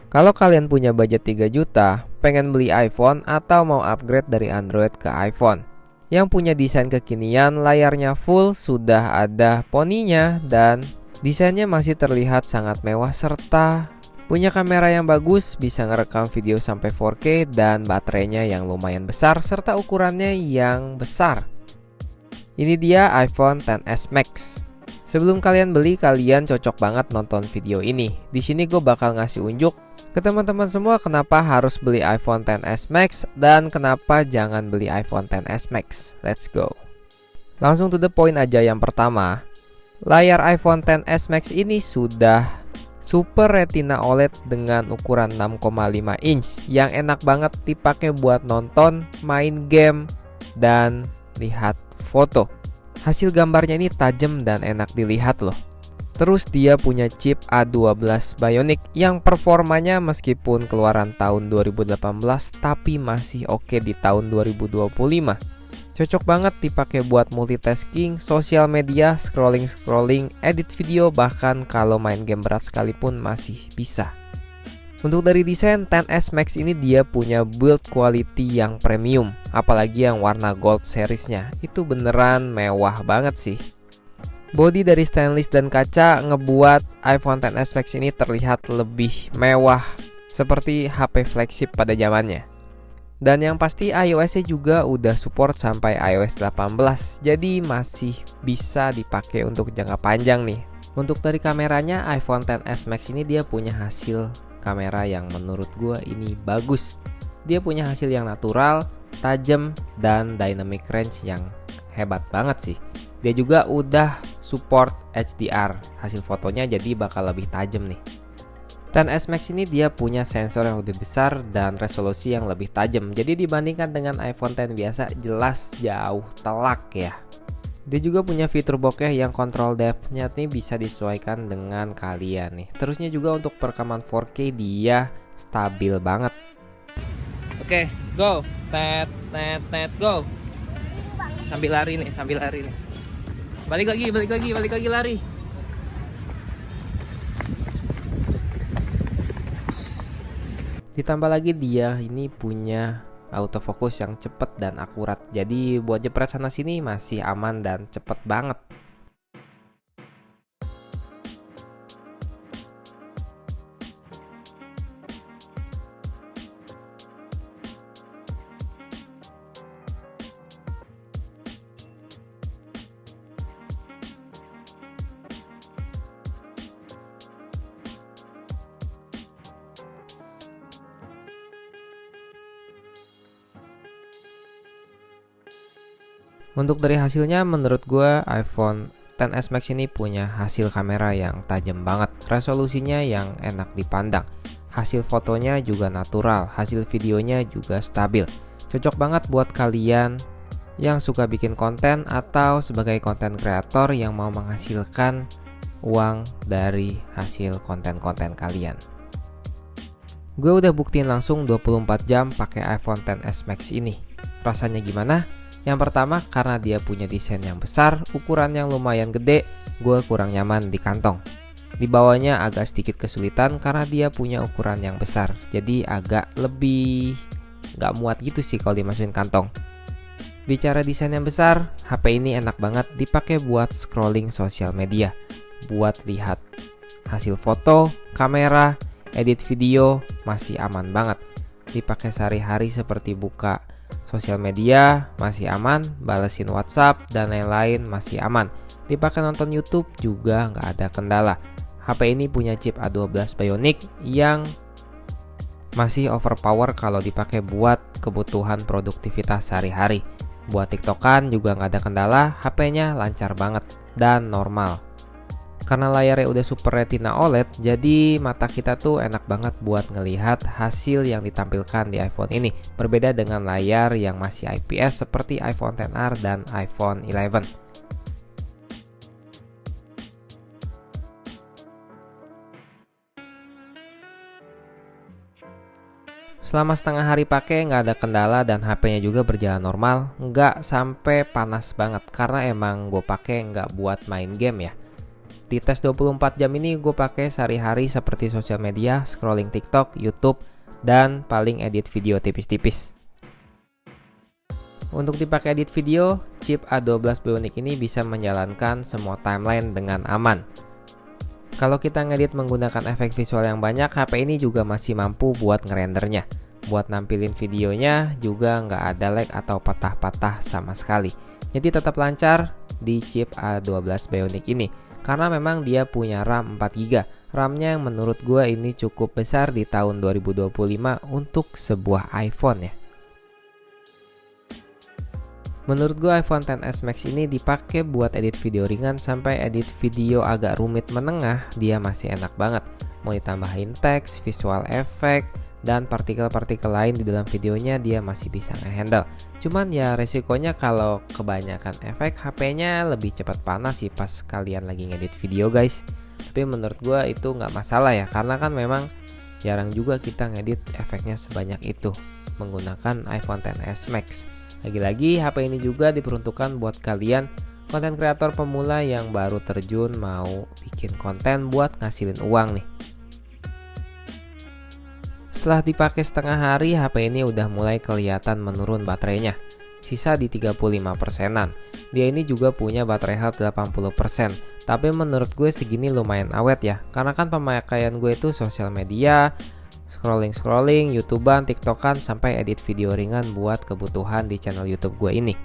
Kalau kalian punya budget 3 juta, pengen beli iPhone atau mau upgrade dari Android ke iPhone yang punya desain kekinian, layarnya full, sudah ada poninya, dan desainnya masih terlihat sangat mewah serta punya kamera yang bagus, bisa ngerekam video sampai 4K dan baterainya yang lumayan besar serta ukurannya yang besar. Ini dia iPhone XS Max. Sebelum kalian beli, kalian cocok banget nonton video ini. Di sini gue bakal ngasih unjuk ke teman-teman semua kenapa harus beli iPhone XS Max dan kenapa jangan beli iPhone XS Max. Let's go. Langsung to the point aja. Yang pertama, layar iPhone XS Max ini sudah Super Retina OLED dengan ukuran 6,5 inch yang enak banget dipakai buat nonton, main game, dan lihat foto. Hasil gambarnya ini tajam dan enak dilihat loh. Terus dia punya chip A12 Bionic yang performanya meskipun keluaran tahun 2018 tapi masih oke di tahun 2025. Cocok banget dipakai buat multitasking, sosial media, scrolling, edit video, bahkan kalau main game berat sekalipun masih bisa. Untuk dari desain, XS Max ini dia punya build quality yang premium, apalagi yang warna gold seriesnya. Itu beneran mewah banget sih. Bodi dari stainless dan kaca ngebuat iPhone XS Max ini terlihat lebih mewah, seperti HP flagship pada zamannya. Dan yang pasti iOS-nya juga udah support sampai iOS 18, jadi masih bisa dipakai untuk jangka panjang nih. Untuk dari kameranya, iPhone XS Max ini dia punya hasil kamera yang menurut gue ini bagus. Dia punya hasil yang natural, tajam, dan dynamic range yang hebat banget sih. Dia juga udah support HDR, hasil fotonya jadi bakal lebih tajam nih. XS Max ini dia punya sensor yang lebih besar dan resolusi yang lebih tajam. Jadi dibandingkan dengan iPhone X biasa jelas jauh telak ya. Dia juga punya fitur bokeh yang kontrol depth-nya nih bisa disesuaikan dengan kalian nih. Terusnya juga untuk perekaman 4K dia stabil banget. Oke, go. Tet go. Sambil lari nih. Balik lagi lari. Ditambah lagi dia ini punya autofocus yang cepet dan akurat. Jadi buat jepret sana sini masih aman dan cepet banget. Untuk dari hasilnya menurut gue iPhone XS Max ini punya hasil kamera yang tajam banget, resolusinya yang enak dipandang, hasil fotonya juga natural, hasil videonya juga stabil. Cocok banget buat kalian yang suka bikin konten atau sebagai konten kreator yang mau menghasilkan uang dari hasil konten-konten kalian. Gue udah buktiin langsung 24 jam pakai iPhone XS Max ini. Rasanya gimana? Yang pertama, karena dia punya desain yang besar, ukuran yang lumayan gede, gue kurang nyaman di kantong. Di bawahnya agak sedikit kesulitan karena dia punya ukuran yang besar, jadi agak lebih gak muat gitu sih kalau dimasukin kantong. Bicara desain yang besar, HP ini enak banget dipakai buat scrolling sosial media, buat lihat hasil foto, kamera, edit video, masih aman banget. Dipakai sehari-hari seperti buka sosial media masih aman, balesin WhatsApp dan lain-lain masih aman. Dipakai nonton YouTube juga nggak ada kendala. HP ini punya chip A12 Bionic yang masih overpower kalau dipakai buat kebutuhan produktivitas sehari-hari. Buat TikTokan juga nggak ada kendala, HP-nya lancar banget dan normal. Karena layarnya udah Super Retina OLED, jadi mata kita tuh enak banget buat ngelihat hasil yang ditampilkan di iPhone ini. Berbeda dengan layar yang masih IPS seperti iPhone XR dan iPhone 11. Selama setengah hari pakai nggak ada kendala dan HP-nya juga berjalan normal, nggak sampai panas banget karena emang gue pakai nggak buat main game ya. Di tes 24 jam ini gue pakai sehari-hari seperti sosial media, scrolling TikTok, YouTube, dan paling edit video tipis-tipis. Untuk dipakai edit video, chip A12 Bionic ini bisa menjalankan semua timeline dengan aman. Kalau kita ngedit menggunakan efek visual yang banyak, HP ini juga masih mampu buat ngerendernya. Buat nampilin videonya juga nggak ada lag atau patah-patah sama sekali. Jadi tetap lancar di chip A12 Bionic ini. Karena memang dia punya RAM 4GB. RAM-nya yang menurut gue ini cukup besar di tahun 2025 untuk sebuah iPhone ya. Menurut gue iPhone XS Max ini dipakai buat edit video ringan sampai edit video agak rumit menengah, dia masih enak banget. Mau ditambahin teks, visual effect, dan partikel-partikel lain di dalam videonya dia masih bisa ngehandle. Cuman ya resikonya kalau kebanyakan efek, HP-nya lebih cepat panas sih pas kalian lagi ngedit video guys. Tapi menurut gue itu nggak masalah ya, karena kan memang jarang juga kita ngedit efeknya sebanyak itu menggunakan iPhone XS Max. Lagi-lagi HP ini juga diperuntukkan buat kalian konten kreator pemula yang baru terjun mau bikin konten buat ngasilin uang nih. Setelah dipakai setengah hari, HP ini udah mulai kelihatan menurun baterainya. Sisa di 35%-an. Dia ini juga punya baterai health 80%. Tapi menurut gue segini lumayan awet ya. Karena kan pemakaian gue itu sosial media, scrolling, YouTubean, TikTokan, sampai edit video ringan buat kebutuhan di channel YouTube gue ini.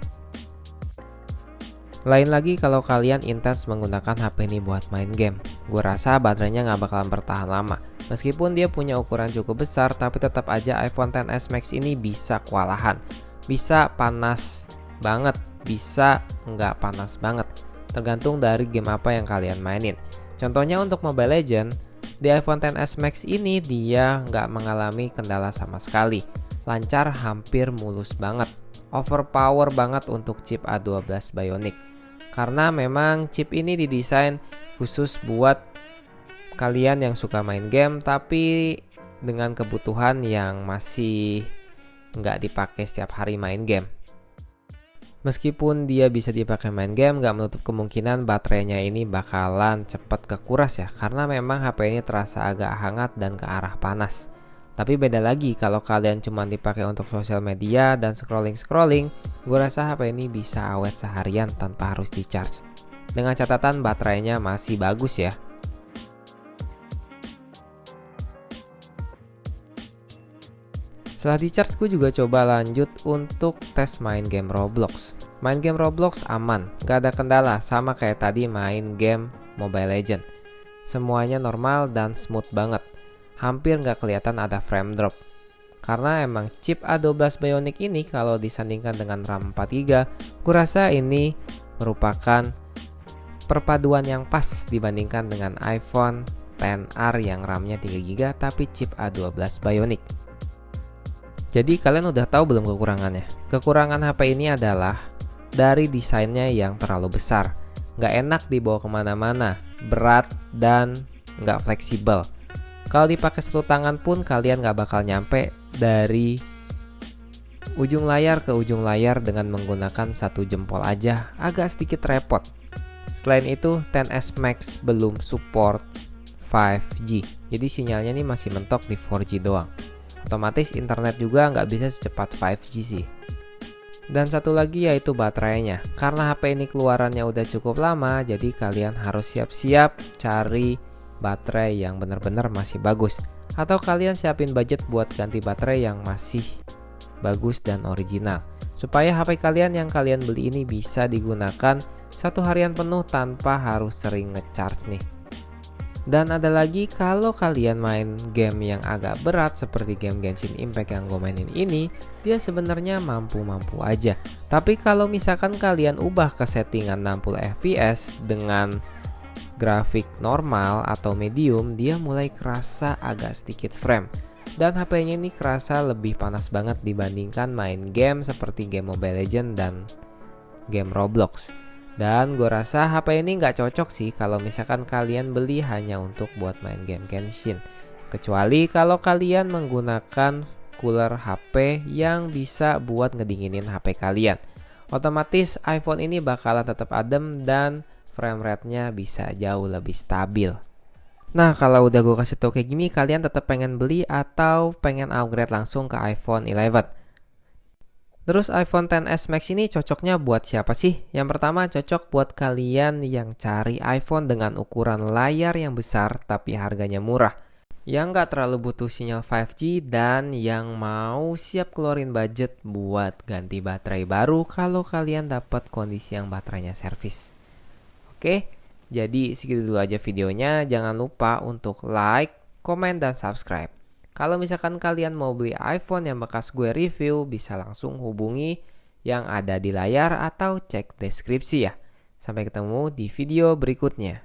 Lain lagi kalau kalian intens menggunakan HP ini buat main game. Gue rasa baterainya nggak bakalan bertahan lama. Meskipun dia punya ukuran cukup besar, tapi tetap aja iPhone XS Max ini bisa kewalahan. Bisa panas banget, bisa nggak panas banget. Tergantung dari game apa yang kalian mainin. Contohnya untuk Mobile Legends, di iPhone XS Max ini dia nggak mengalami kendala sama sekali. Lancar, hampir mulus banget. Overpower banget untuk chip A12 Bionic. Karena memang chip ini didesain khusus buat kalian yang suka main game tapi dengan kebutuhan yang masih nggak dipakai setiap hari main game. Meskipun dia bisa dipakai main game, nggak menutup kemungkinan baterainya ini bakalan cepet kekuras ya, karena memang HP ini terasa agak hangat dan ke arah panas. Tapi beda lagi kalau kalian cuma dipakai untuk sosial media dan scrolling, gue rasa HP ini bisa awet seharian tanpa harus di charge. Dengan catatan baterainya masih bagus ya. Setelah di charge, gue juga coba lanjut untuk tes main game Roblox. Main game Roblox aman, gak ada kendala, sama kayak tadi main game Mobile Legends. Semuanya normal dan smooth banget. Hampir gak kelihatan ada frame drop. Karena emang chip A12 Bionic ini kalau disandingkan dengan RAM 4GB, gue rasa ini merupakan perpaduan yang pas dibandingkan dengan iPhone XR yang RAM-nya 3GB tapi chip A12 Bionic. Jadi kalian udah tahu belum kekurangannya? Kekurangan HP ini adalah dari desainnya yang terlalu besar. Nggak enak dibawa kemana-mana, berat, dan nggak fleksibel. Kalau dipakai satu tangan pun kalian nggak bakal nyampe dari ujung layar ke ujung layar dengan menggunakan satu jempol aja, agak sedikit repot. Selain itu, XS Max belum support 5G, jadi sinyalnya ini masih mentok di 4G doang. Otomatis internet juga nggak bisa secepat 5G sih. Dan satu lagi yaitu baterainya. Karena HP ini keluarannya udah cukup lama, jadi kalian harus siap-siap cari baterai yang benar-benar masih bagus. Atau kalian siapin budget buat ganti baterai yang masih bagus dan original. Supaya HP kalian yang kalian beli ini bisa digunakan satu harian penuh tanpa harus sering ngecharge nih. Dan ada lagi, kalau kalian main game yang agak berat seperti game Genshin Impact yang gue mainin ini, dia sebenarnya mampu-mampu aja. Tapi kalau misalkan kalian ubah ke settingan 60 fps dengan grafik normal atau medium, dia mulai kerasa agak sedikit frame. Dan HP-nya ini kerasa lebih panas banget dibandingkan main game seperti game Mobile Legends dan game Roblox. Dan gue rasa HP ini nggak cocok sih kalau misalkan kalian beli hanya untuk buat main game Genshin. Kecuali kalau kalian menggunakan cooler HP yang bisa buat ngedinginin HP kalian. Otomatis iPhone ini bakalan tetap adem dan frame rate-nya bisa jauh lebih stabil. Nah, kalau udah gue kasih tau kayak gini, kalian tetap pengen beli atau pengen upgrade langsung ke iPhone 11? Terus iPhone XS Max ini cocoknya buat siapa sih? Yang pertama cocok buat kalian yang cari iPhone dengan ukuran layar yang besar tapi harganya murah, yang nggak terlalu butuh sinyal 5G, dan yang mau siap keluarin budget buat ganti baterai baru kalau kalian dapat kondisi yang baterainya servis. Oke, jadi segitu dulu aja videonya. Jangan lupa untuk like, komen, dan subscribe. Kalau misalkan kalian mau beli iPhone yang bekas gue review, bisa langsung hubungi yang ada di layar atau cek deskripsi ya. Sampai ketemu di video berikutnya.